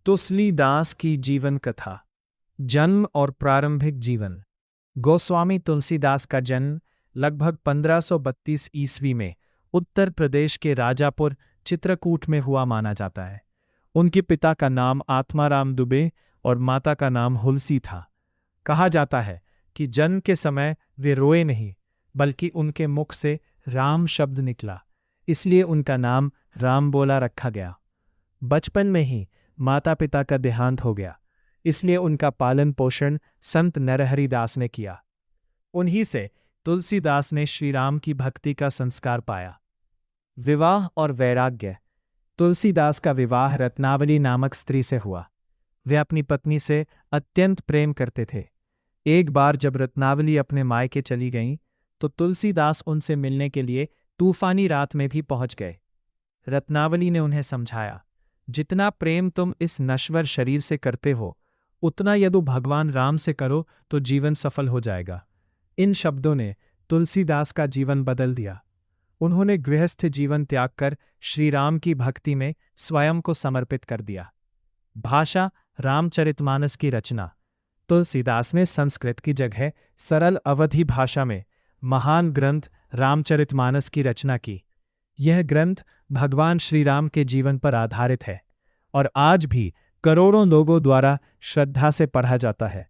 तुलसीदास की जीवन कथा। जन्म और प्रारंभिक जीवन। गोस्वामी तुलसीदास का जन्म लगभग 1532 ईस्वी में उत्तर प्रदेश के राजापुर चित्रकूट में हुआ माना जाता है। उनके पिता का नाम आत्माराम दुबे और माता का नाम हुलसी था। कहा जाता है कि जन्म के समय वे रोए नहीं, बल्कि उनके मुख से राम शब्द निकला, इसलिए उनका नाम रामबोला रखा गया। बचपन में ही माता पिता का देहांत हो गया, इसलिए उनका पालन पोषण संत नरहरिदास ने किया। उन्हीं से तुलसीदास ने श्री राम की भक्ति का संस्कार पाया। विवाह और वैराग्य। तुलसीदास का विवाह रत्नावली नामक स्त्री से हुआ। वे अपनी पत्नी से अत्यंत प्रेम करते थे। एक बार जब रत्नावली अपने मायके चली गईं, तो तुलसीदास उनसे मिलने के लिए तूफानी रात में भी पहुंच गए। रत्नावली ने उन्हें समझाया, जितना प्रेम तुम इस नश्वर शरीर से करते हो, उतना यदि भगवान राम से करो तो जीवन सफल हो जाएगा। इन शब्दों ने तुलसीदास का जीवन बदल दिया। उन्होंने गृहस्थ जीवन त्याग कर श्री राम की भक्ति में स्वयं को समर्पित कर दिया। भाषा। रामचरितमानस की रचना। तुलसीदास ने संस्कृत की जगह सरल अवधी भाषा में महान ग्रंथ रामचरितमानस की रचना की। यह ग्रंथ भगवान श्री राम के जीवन पर आधारित है और आज भी करोड़ों लोगों द्वारा श्रद्धा से पढ़ा जाता है।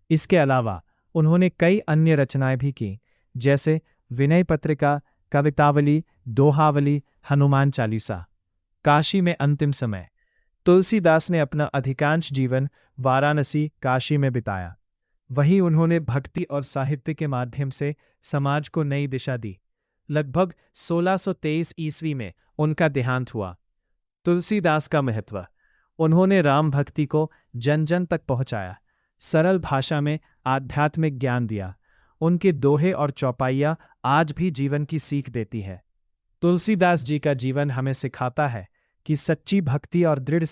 इसके अलावा उन्होंने कई अन्य रचनाएं भी की, जैसे विनय पत्रिका, कवितावली, दोहावली, हनुमान चालीसा। काशी में अंतिम समय। तुलसीदास ने अपना अधिकांश जीवन वाराणसी, काशी में बिताया। वहीं उन्होंने भक्ति और साहित्य के माध्यम से समाज को नई दिशा दी। लगभग 1623 ईस्वी में उनका देहांत हुआ। तुलसीदास का महत्व। उन्होंने राम भक्ति को जन जन तक पहुंचाया, सरल भाषा में आध्यात्मिक ज्ञान दिया। उनके दोहे और चौपाइयाँ आज भी जीवन की सीख देती है। तुलसीदास जी का जीवन हमें सिखाता है कि सच्ची भक्ति और दृढ़